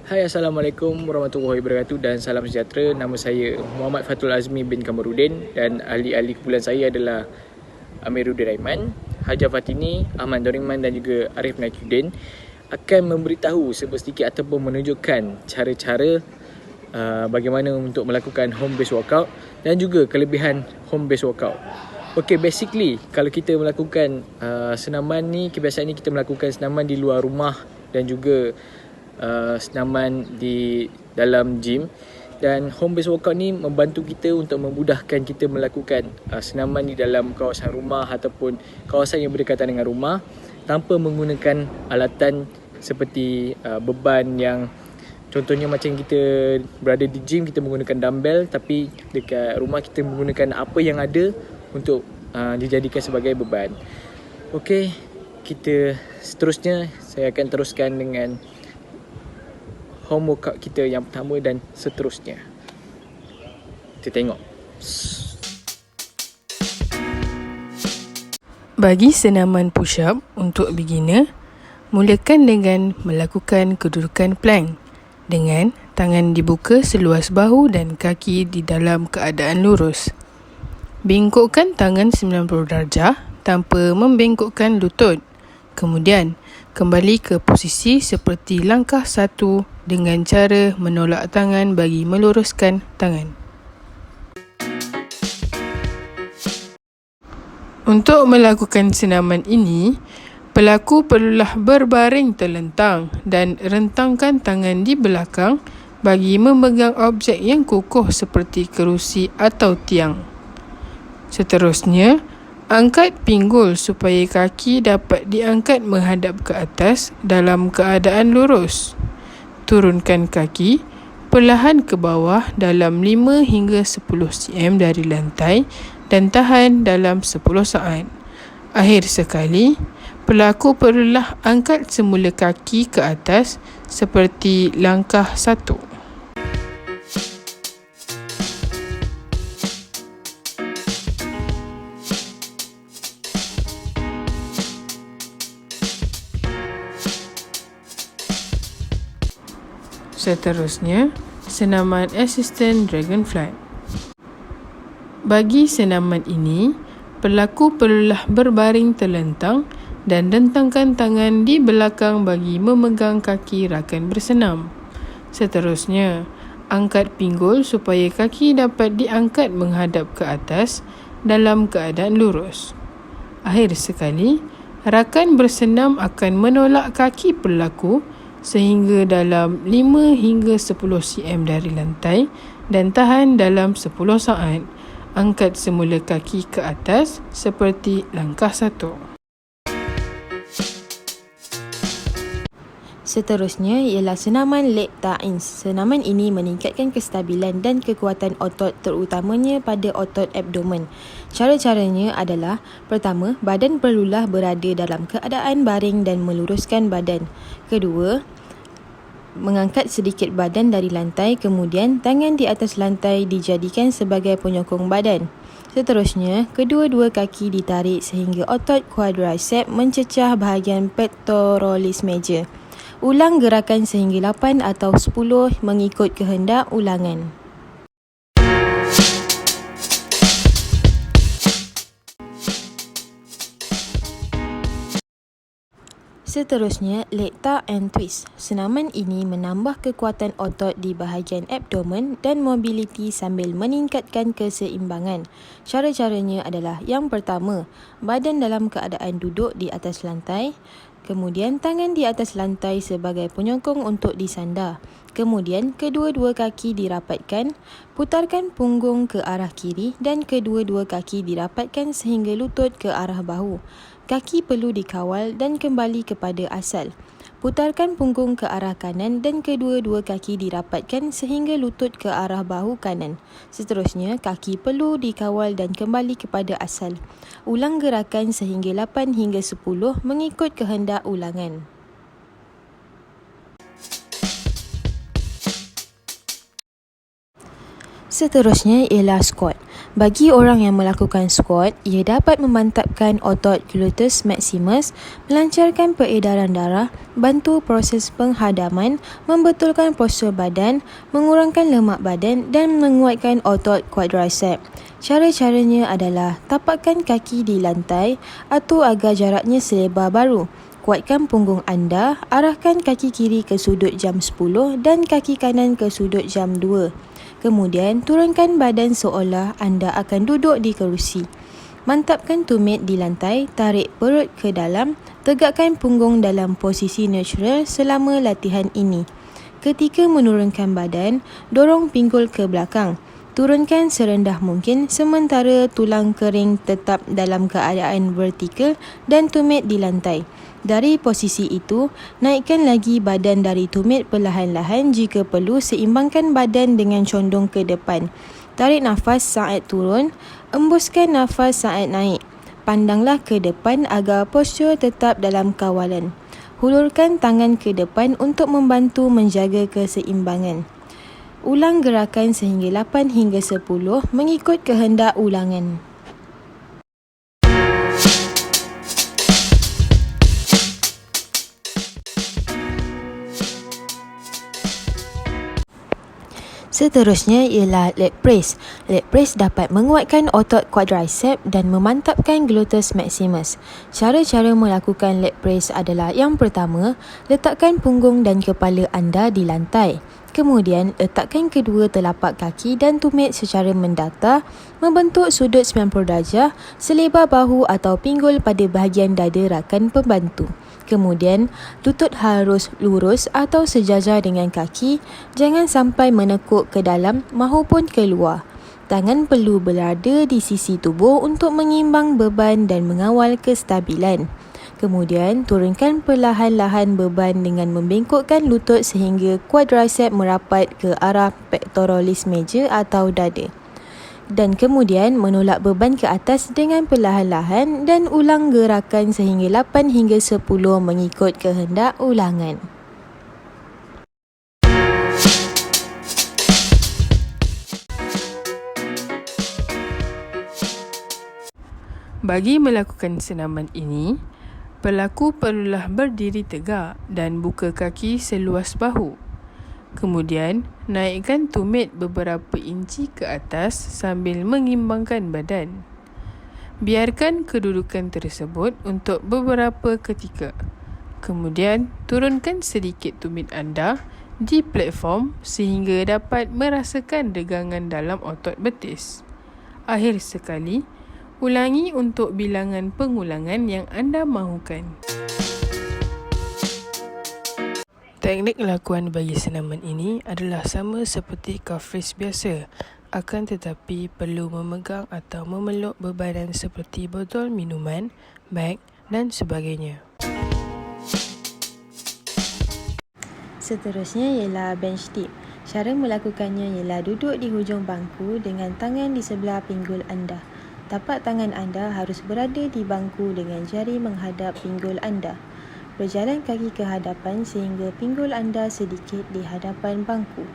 Hai, Assalamualaikum warahmatullahi wabarakatuh dan salam sejahtera. Nama saya Muhammad Fatul Azmi bin Kamarudin dan ahli-ahli kumpulan saya adalah Amiruddin Raiman, Hajar Fatini, Ahmad Doriman dan juga Arif Nakiuddin akan memberitahu sedikit ataupun menunjukkan cara-cara bagaimana untuk melakukan home based workout dan juga kelebihan home based workout. Okay, basically kalau kita melakukan senaman ni, kebiasaan ni kita melakukan senaman di luar rumah dan juga senaman di dalam gym, dan home based workout ni membantu kita untuk memudahkan kita melakukan senaman di dalam kawasan rumah ataupun kawasan yang berdekatan dengan rumah tanpa menggunakan alatan seperti beban yang contohnya macam kita berada di gym kita menggunakan dumbbell, tapi dekat rumah kita menggunakan apa yang ada untuk dijadikan sebagai beban. Okey, kita seterusnya saya akan teruskan dengan home workout kita yang pertama dan seterusnya. Kita tengok. Bagi senaman push-up untuk beginner, mulakan dengan melakukan kedudukan plank dengan tangan dibuka seluas bahu dan kaki di dalam keadaan lurus. Bengkokkan tangan 90 darjah tanpa membengkokkan lutut. Kemudian, kembali ke posisi seperti langkah 1 dengan cara menolak tangan bagi meluruskan tangan. Untuk melakukan senaman ini, pelaku perlulah berbaring terlentang dan rentangkan tangan di belakang bagi memegang objek yang kukuh seperti kerusi atau tiang. Seterusnya, angkat pinggul supaya kaki dapat diangkat menghadap ke atas dalam keadaan lurus. Turunkan kaki perlahan ke bawah dalam 5 hingga 10 cm dari lantai dan tahan dalam 10 saat. Akhir sekali, pelaku perlulah angkat semula kaki ke atas seperti langkah 1. Seterusnya, senaman assistant dragonfly. Bagi senaman ini, pelaku perlulah berbaring terlentang dan rentangkan tangan di belakang bagi memegang kaki rakan bersenam. Seterusnya, angkat pinggul supaya kaki dapat diangkat menghadap ke atas dalam keadaan lurus. Akhir sekali, rakan bersenam akan menolak kaki pelaku sehingga dalam 5 hingga 10 cm dari lantai dan tahan dalam 10 saat. Angkat semula kaki ke atas seperti langkah 1. Seterusnya ialah senaman leg tuck-in. Senaman ini meningkatkan kestabilan dan kekuatan otot terutamanya pada otot abdomen. Cara-caranya adalah: pertama, badan perlulah berada dalam keadaan baring dan meluruskan badan. Kedua, mengangkat sedikit badan dari lantai, kemudian tangan di atas lantai dijadikan sebagai penyokong badan. Seterusnya, kedua-dua kaki ditarik sehingga otot quadricep mencecah bahagian pectoralis major. Ulang gerakan sehingga 8 atau 10 mengikut kehendak ulangan. Seterusnya, leg tuck and twist. Senaman ini menambah kekuatan otot di bahagian abdomen dan mobiliti sambil meningkatkan keseimbangan. Cara-caranya adalah: yang pertama, badan dalam keadaan duduk di atas lantai. Kemudian, tangan di atas lantai sebagai penyokong untuk disandar. Kemudian, kedua-dua kaki dirapatkan. Putarkan punggung ke arah kiri dan kedua-dua kaki dirapatkan sehingga lutut ke arah bahu. Kaki perlu dikawal dan kembali kepada asal. Putarkan punggung ke arah kanan dan kedua-dua kaki dirapatkan sehingga lutut ke arah bahu kanan. Seterusnya, kaki perlu dikawal dan kembali kepada asal. Ulang gerakan sehingga 8 hingga 10 mengikut kehendak ulangan. Seterusnya ialah squat. Bagi orang yang melakukan squat, ia dapat memantapkan otot gluteus maximus, melancarkan peredaran darah, bantu proses penghadaman, membetulkan postur badan, mengurangkan lemak badan dan menguatkan otot quadricep. Cara-caranya adalah tapakkan kaki di lantai, atur agar jaraknya selebar baru. Kuatkan punggung anda, arahkan kaki kiri ke sudut jam 10 dan kaki kanan ke sudut jam 2. Kemudian, turunkan badan seolah anda akan duduk di kerusi. Mantapkan tumit di lantai, tarik perut ke dalam, tegakkan punggung dalam posisi neutral selama latihan ini. Ketika menurunkan badan, dorong pinggul ke belakang. Turunkan serendah mungkin sementara tulang kering tetap dalam keadaan vertikal dan tumit di lantai. Dari posisi itu, naikkan lagi badan dari tumit perlahan-lahan jika perlu, seimbangkan badan dengan condong ke depan. Tarik nafas saat turun, embuskan nafas saat naik. Pandanglah ke depan agar postur tetap dalam kawalan. Hulurkan tangan ke depan untuk membantu menjaga keseimbangan. Ulang gerakan sehingga 8 hingga 10 mengikut kehendak ulangan. Seterusnya ialah leg press. Leg press dapat menguatkan otot quadricep dan memantapkan gluteus maximus. Cara-cara melakukan leg press adalah: yang pertama, letakkan punggung dan kepala anda di lantai. Kemudian, letakkan kedua telapak kaki dan tumit secara mendatar, membentuk sudut 90 darjah, selebar bahu atau pinggul pada bahagian dada rakan pembantu. Kemudian, lutut harus lurus atau sejajar dengan kaki, jangan sampai menekuk ke dalam mahupun keluar. Tangan perlu berada di sisi tubuh untuk mengimbang beban dan mengawal kestabilan. Kemudian, turunkan perlahan-lahan beban dengan membengkokkan lutut sehingga quadricep merapat ke arah pectoralis meja atau dada. Dan kemudian menolak beban ke atas dengan perlahan-lahan dan ulang gerakan sehingga 8 hingga 10 mengikut kehendak ulangan. Bagi melakukan senaman ini, pelakon perlulah berdiri tegak dan buka kaki seluas bahu. Kemudian, naikkan tumit beberapa inci ke atas sambil mengimbangkan badan. Biarkan kedudukan tersebut untuk beberapa ketika. Kemudian, turunkan sedikit tumit anda di platform sehingga dapat merasakan regangan dalam otot betis. Akhir sekali, ulangi untuk bilangan pengulangan yang anda mahukan. Teknik lakuan bagi senaman ini adalah sama seperti calf raise biasa, akan tetapi perlu memegang atau memeluk bebanan seperti botol minuman, beg dan sebagainya. Seterusnya ialah bench dip. Cara melakukannya ialah duduk di hujung bangku dengan tangan di sebelah pinggul anda. Tapak tangan anda harus berada di bangku dengan jari menghadap pinggul anda. Berjalan kaki ke hadapan sehingga pinggul anda sedikit di hadapan bangku.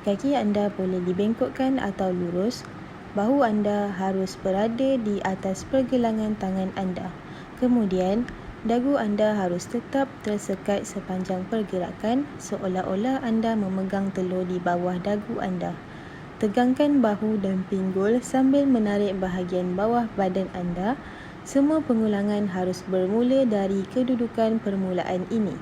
Kaki anda boleh dibengkokkan atau lurus. Bahu anda harus berada di atas pergelangan tangan anda. Kemudian, dagu anda harus tetap tersekat sepanjang pergerakan seolah-olah anda memegang telur di bawah dagu anda. Tegangkan bahu dan pinggul sambil menarik bahagian bawah badan anda. Semua pengulangan harus bermula dari kedudukan permulaan ini.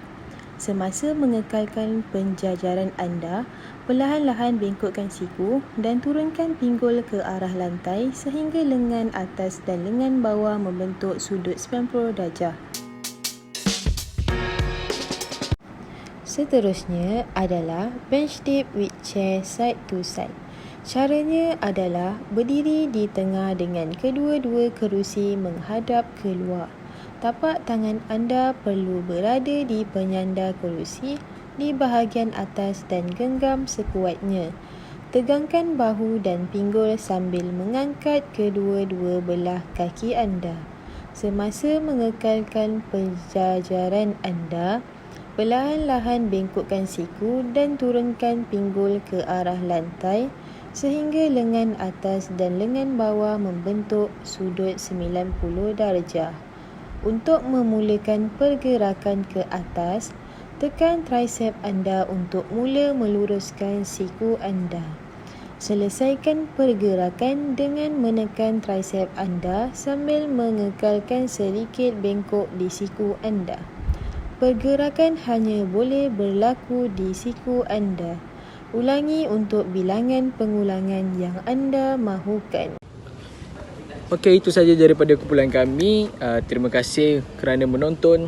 Semasa mengekalkan penjajaran anda, perlahan-lahan bengkokkan siku dan turunkan pinggul ke arah lantai sehingga lengan atas dan lengan bawah membentuk sudut 90 darjah. Seterusnya adalah bench dip with chair side to side. Caranya adalah berdiri di tengah dengan kedua-dua kerusi menghadap keluar. Tapak tangan anda perlu berada di penyandar kerusi di bahagian atas dan genggam sekuatnya. Tegangkan bahu dan pinggul sambil mengangkat kedua-dua belah kaki anda. Semasa mengekalkan penjajaran anda, perlahan-lahan bengkokkan siku dan turunkan pinggul ke arah lantai sehingga lengan atas dan lengan bawah membentuk sudut 90 darjah. Untuk memulakan pergerakan ke atas, tekan tricep anda untuk mula meluruskan siku anda. Selesaikan pergerakan dengan menekan tricep anda sambil mengekalkan sedikit bengkok di siku anda. Pergerakan hanya boleh berlaku di siku anda. Ulangi untuk bilangan pengulangan yang anda mahukan. Okey, itu saja daripada kumpulan kami. Terima kasih kerana menonton.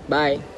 Bye.